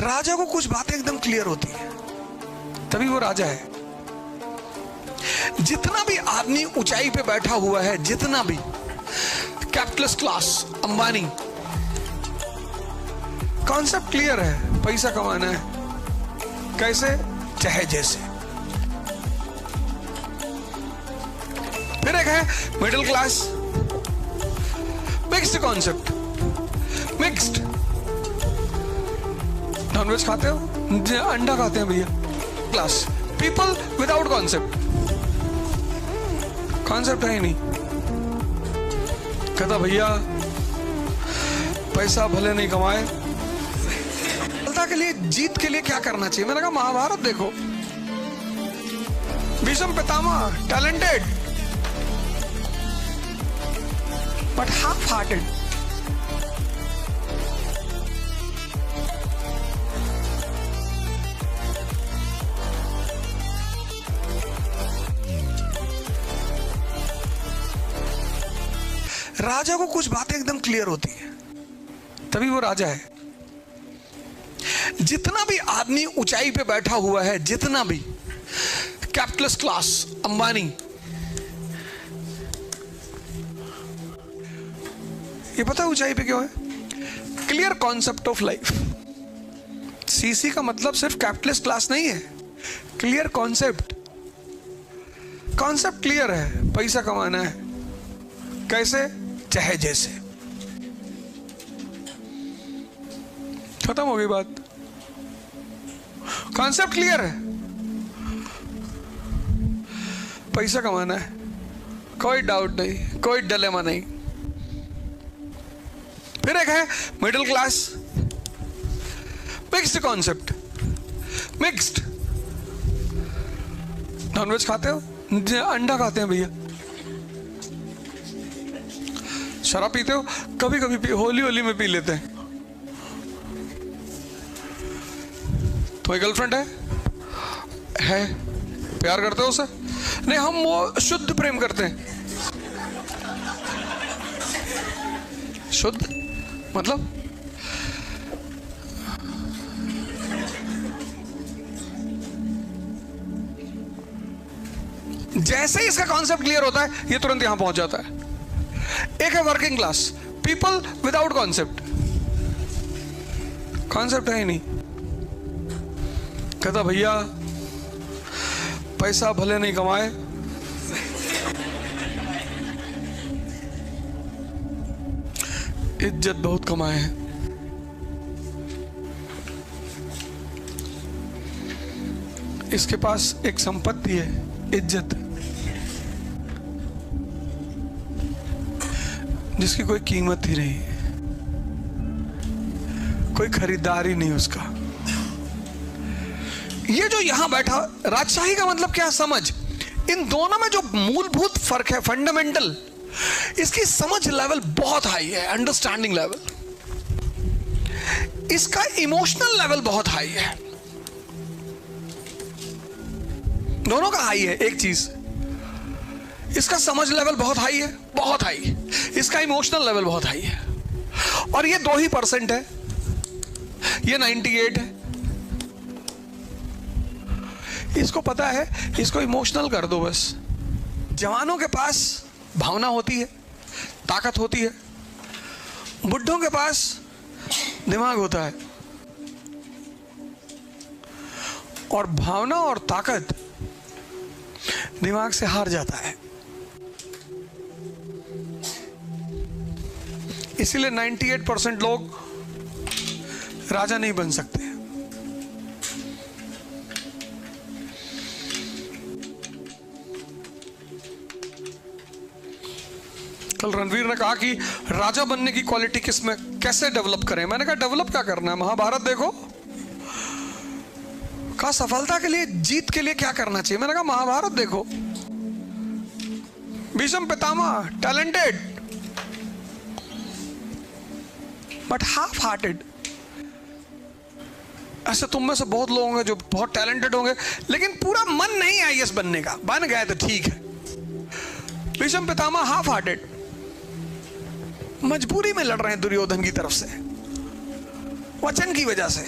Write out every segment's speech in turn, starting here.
राजा को कुछ बातें एकदम क्लियर होती है, तभी वो राजा है। जितना भी आदमी ऊंचाई पे बैठा हुआ है, जितना भी capitalist class, Ambani, concept clear है, पैसा कमाना है, कैसे, चाहे जैसे। फिर एक है middle class, mixed concept, mixed. Nonveg खाते हो, अंडा खाते हैं भैया। Class, people without concept, concept है ही नहीं। कहता भैया पैसा भले नहीं कमाए, सफलता के लिए, जीत के लिए क्या करना चाहिए। मैंने कहा महाभारत देखो, Bhishma Pitamah talented but half hearted. राजा को कुछ बातें एकदम क्लियर होती है, तभी वो राजा है। जितना भी आदमी ऊंचाई पे बैठा हुआ है, जितना भी कैपिटलिस्ट क्लास, अंबानी, ये पता है ऊंचाई पे क्यों है? Clear concept of life. CC का मतलब सिर्फ कैपिटलिस्ट क्लास नहीं है, क्लियर कॉन्सेप्ट। कॉन्सेप्ट क्लियर है, पैसा कमाना है, कैसे, चाहे जैसे। खत्म हो गई बात। कॉन्सेप्ट क्लियर है, पैसा कमाना है, कोई डाउट नहीं, कोई डिलेमा नहीं। फिर एक है middle class, mixed concept, mixed. Nonveg खाते हो, अंडा खाते हैं भैया। शराब पीते हो, कभी कभी पी, होली होली में पी लेते हैं। तुम्हारी गर्लफ्रेंड है? प्यार करते हो उसे? नहीं, हम वो शुद्ध प्रेम करते हैं। शुद्ध मतलब जैसे ही इसका कॉन्सेप्ट क्लियर होता है, ये तुरंत यहां पहुंच जाता है। एक है working class, people without concept, concept है ही नहीं। कहता भैया पैसा भले नहीं कमाए, इज्जत बहुत कमाए हैं। इसके पास एक संपत्ति है, इज्जत, जिसकी कोई कीमत ही नहीं, कोई खरीदार ही नहीं उसका। ये जो यहां बैठा, राजशाही का मतलब क्या समझ, इन दोनों में जो मूलभूत फर्क है, फंडामेंटल, इसकी समझ लेवल बहुत हाई है, अंडरस्टैंडिंग लेवल। इसका इमोशनल लेवल बहुत हाई है। दोनों का हाई है। एक चीज, इसका समझ लेवल बहुत हाई है, बहुत हाई। इसका इमोशनल लेवल बहुत हाई है। और ये 2% है, ये 98 है। इसको पता है, इसको इमोशनल कर दो बस। जवानों के पास भावना होती है, ताकत होती है। बुड्ढों के पास दिमाग होता है। और भावना और ताकत दिमाग से हार जाता है। इसीलिए 98% लोग राजा नहीं बन सकते। कल रणवीर ने कहा कि राजा बनने की क्वालिटी किसमें, कैसे डेवलप करें। मैंने कहा डेवलप क्या करना है, महाभारत देखो। कहा सफलता के लिए, जीत के लिए क्या करना चाहिए। मैंने कहा महाभारत देखो। Bhishma Pitamah talented but half hearted. ऐसे तुम में से बहुत लोग होंगे जो बहुत टैलेंटेड होंगे, लेकिन पूरा मन नहीं आईएएस बनने का। बन गए तो ठीक है। भीष्म पितामह हाफ हार्टेड, मजबूरी में लड़ रहे हैं दुर्योधन की तरफ से, वचन की वजह से।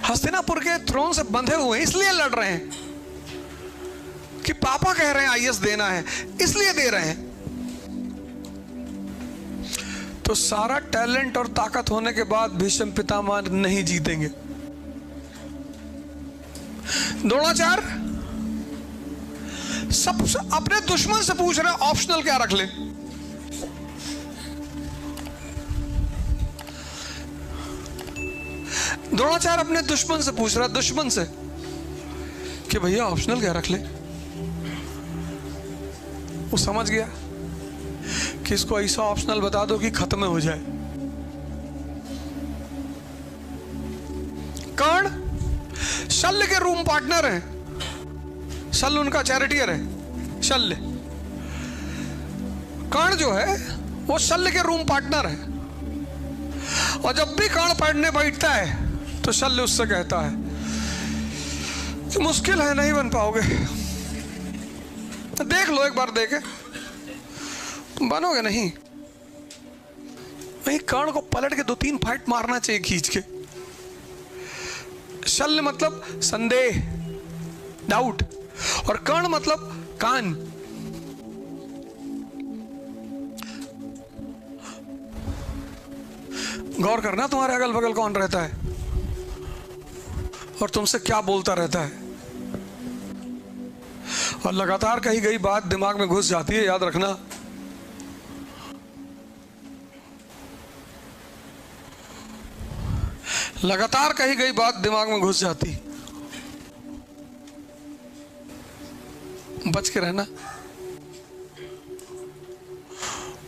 हस्तिनापुर के थ्रोन से बंधे हुए इसलिए लड़ रहे हैं कि पापा कह रहे हैं आईएएस देना है, इसलिए दे रहे हैं। तो सारा टैलेंट और ताकत होने के बाद भीष्म पितामह नहीं जीतेंगे। द्रोणाचार्य सब अपने दुश्मन से पूछ रहे हैं ऑप्शनल क्या रख ले। द्रोणाचार्य अपने दुश्मन से पूछ रहा है, दुश्मन से, कि भैया ऑप्शनल क्या रख ले। वो समझ गया कि इसको ऐसा ऑप्शनल बता दो कि खत्म हो जाए। कर्ण शल्य के रूम पार्टनर है, शल्य उनका चैरिटियर है। शल्य, कर्ण जो है वो शल्य के रूम पार्टनर है, और जब भी कर्ण पढ़ने बैठता है तो शल्य उससे कहता है कि मुश्किल है, नहीं बन पाओगे, देख लो एक बार, देखे तुम बनोगे नहीं। वही कर्ण को पलट के 2-3 फाइट मारना चाहिए खींच के। शल्य मतलब संदेह, डाउट, और कर्ण मतलब कान। गौर करना तुम्हारे अगल बगल कौन रहता है और तुमसे क्या बोलता रहता है, और लगातार कही गई बात दिमाग में घुस जाती है, याद रखना। लगातार कही गई बात दिमाग में घुस जाती, बच के रहना।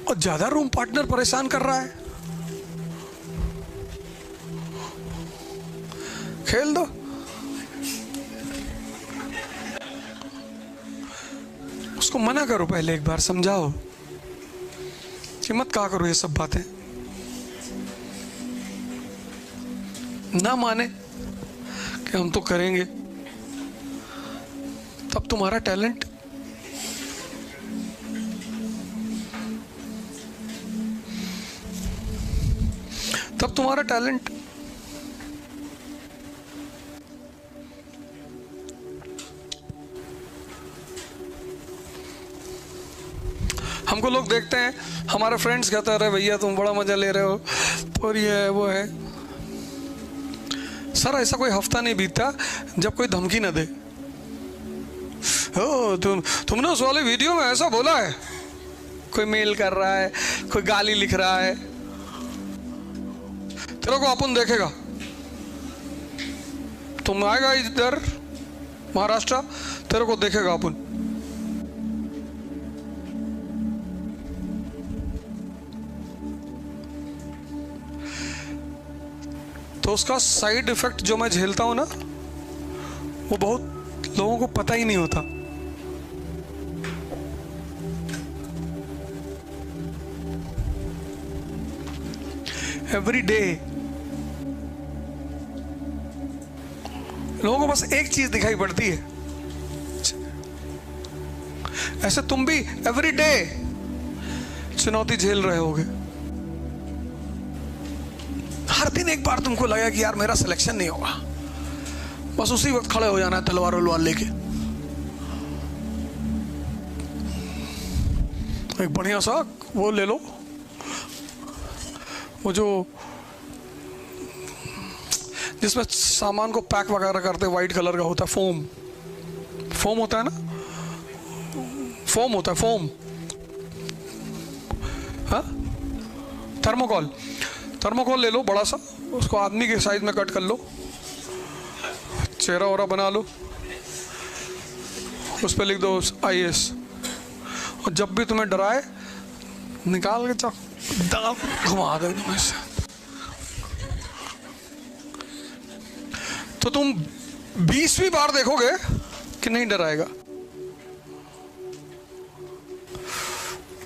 और ज्यादा रूम पार्टनर परेशान कर रहा है, खेल दो। उसको मना करो, पहले एक बार समझाओ कि मत कहा करो ये सब बातें। ना माने कि हम तो करेंगे, तब तुम्हारा टैलेंट हमको लोग देखते हैं, हमारे फ्रेंड्स कहते हैं अरे भैया तुम बड़ा मजा ले रहे हो, और ये है वो है। सर ऐसा कोई हफ्ता नहीं बीतता जब कोई धमकी न दे। हो तुमने उस वाले वीडियो में ऐसा बोला है, कोई मेल कर रहा है, कोई गाली लिख रहा है, तेरे को अपन देखेगा। तुम आएगा इधर महाराष्ट्र, तेरे को देखेगा अपन। तो उसका साइड इफेक्ट जो मैं झेलता हूं ना, वो बहुत लोगों को पता ही नहीं होता। एवरी डे लोगों को बस एक चीज दिखाई पड़ती है। ऐसे तुम भी एवरी डे चुनौती झेल रहे होगे। हर दिन एक बार तुमको लगा कि यार मेरा सिलेक्शन नहीं होगा, बस उसी वक्त खड़े हो जाना है तलवार उलवार लेके। एक बढ़िया सा वो ले लो, वो जो जिसमें सामान को पैक वगैरह करते, व्हाइट कलर का होता है, फोम होता है ना, फोम होता है, फोम, हाँ, थर्मोकॉल ले लो बड़ा सा, उसको आदमी के साइज में कट कर लो, चेहरा वरा बना लो, उस पर लिख दो आईएएस, और जब भी तुम्हें डराए निकाल के दांत घुमा दो एकदम ऐसे। तो तुम 20वीं बार देखोगे कि नहीं डराएगा।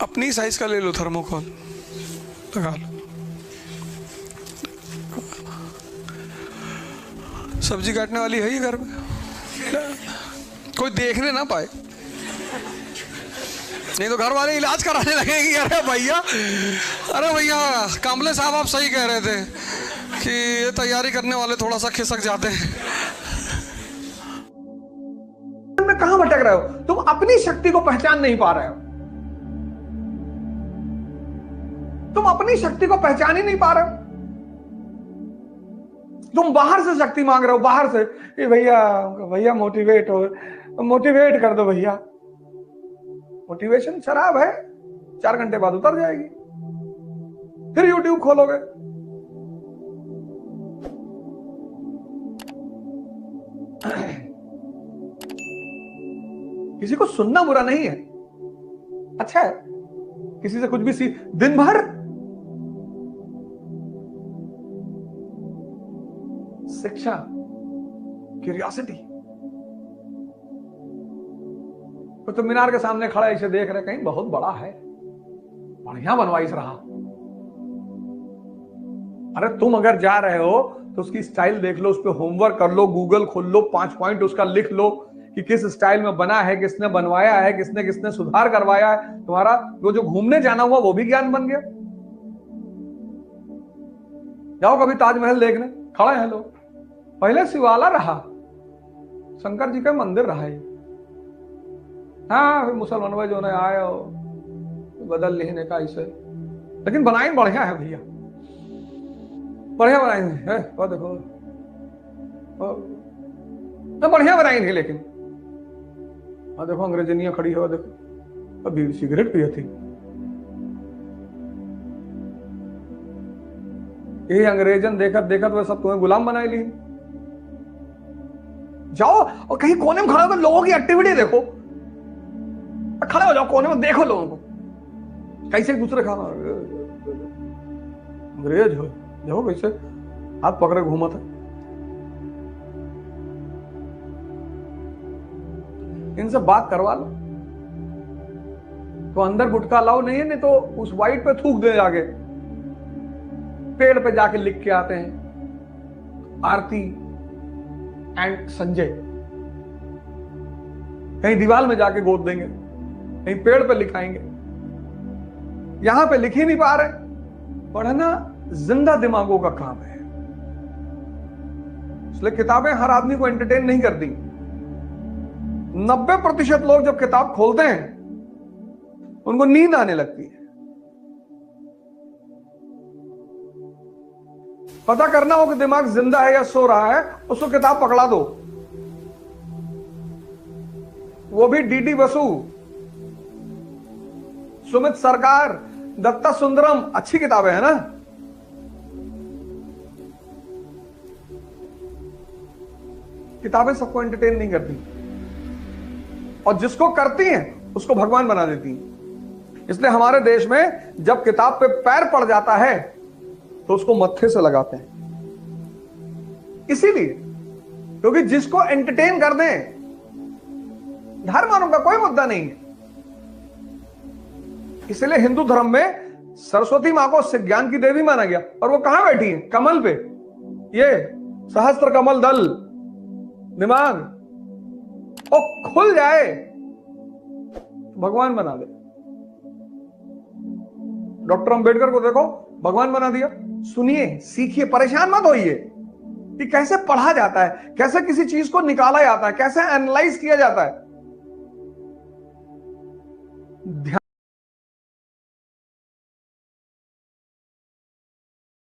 अपनी साइज का ले लो थर्मोकॉल, लगा लो। सब्जी काटने वाली है ही घर में, कोई देखने ना पाए, नहीं तो घर वाले इलाज कराने लगेंगे। अरे भैया कामले साहब आप सही कह रहे थे कि ये तैयारी करने वाले थोड़ा सा खिसक जाते हैं। में कहां भटक रहे हो? तुम अपनी शक्ति को पहचान नहीं पा रहे हो। तुम अपनी शक्ति को पहचान ही नहीं पा रहे हो। तुम बाहर से शक्ति मांग रहे हो, बाहर से कि भैया भैया मोटिवेट हो, मोटिवेट कर दो भैया। मोटिवेशन शराब है, 4 घंटे बाद उतर जाएगी। फिर यूट्यूब खोलोगे, किसी को सुनना बुरा नहीं है, अच्छा है। किसी से कुछ भी दिन भर शिक्षा, क्यूरियोसिटी। तो मीनार के सामने खड़ा इसे देख रहे, कहीं बहुत बड़ा है, बढ़िया बनवाइस रहा। अरे तुम अगर जा रहे हो तो उसकी स्टाइल देख लो, उस पर होमवर्क कर लो, गूगल खोल लो, 5 पॉइंट उसका लिख लो कि किस स्टाइल में बना है, किसने बनवाया है, किसने किसने सुधार करवाया है। तुम्हारा वो जो घूमने जाना हुआ वो भी ज्ञान बन गया। जाओ कभी ताजमहल देखने, खड़े हैं लोग। पहले शिवाला रहा, शंकर जी का मंदिर रहा है। हाँ फिर मुसलमान जो है आए बदल लेने का इसे, लेकिन बनाए बढ़िया है भैया, बढ़िया बनाएंगे। वो देखो तो बढ़िया बनाएंगे, लेकिन हाँ देखो अंग्रेजनिया खड़ी है, देखो अभी सिगरेट पिए थी। ये अंग्रेजन देखत देखत वे सब तुम्हें गुलाम बनाए ली। जाओ और कहीं कोने में खड़े होकर लोगों की एक्टिविटी देखो, खड़े हो जाओ कोने में, देखो लोगों को कैसे एक दूसरे खाना। अंग्रेज हो देखो कैसे हाथ पकड़े घूमा था। इनसे बात करवा लो तो अंदर गुटखा लाओ, नहीं है नहीं तो उस वाइट पे थूक दे, जाके पेड़ पे जाके लिख के आते हैं आरती एंड संजय। कहीं दीवार में जाके गोद देंगे, कहीं पेड़ पे लिखाएंगे, यहां पे लिख ही नहीं पा रहे। पढ़ना जिंदा दिमागों का काम है, इसलिए किताबें हर आदमी को एंटरटेन नहीं करती। 90% लोग जब किताब खोलते हैं उनको नींद आने लगती है। पता करना हो कि दिमाग जिंदा है या सो रहा है, उसको किताब पकड़ा दो, वो भी डीडी बसु, सुमित सरकार, दत्ता सुंदरम, अच्छी किताबें है ना। किताबें सबको एंटरटेन नहीं करती, और जिसको करती हैं उसको भगवान बना देती हैं। इसलिए हमारे देश में जब किताब पे पैर पड़ जाता है तो उसको मत्थे से लगाते हैं, इसीलिए क्योंकि जिसको एंटरटेन कर दें, धर्म मानव का कोई मुद्दा नहीं है। इसलिए हिंदू धर्म में सरस्वती मां को ज्ञान की देवी माना गया, और वो कहां बैठी है? कमल पे। ये सहस्त्र कमल दल दिमाग और खुल जाए तो भगवान बना दे। डॉक्टर अंबेडकर को देखो, भगवान बना दिया। सुनिए, सीखिए, परेशान मत होइए कि कैसे पढ़ा जाता है, कैसे किसी चीज को निकाला जाता है, कैसे एनालाइज किया जाता है। ध्यान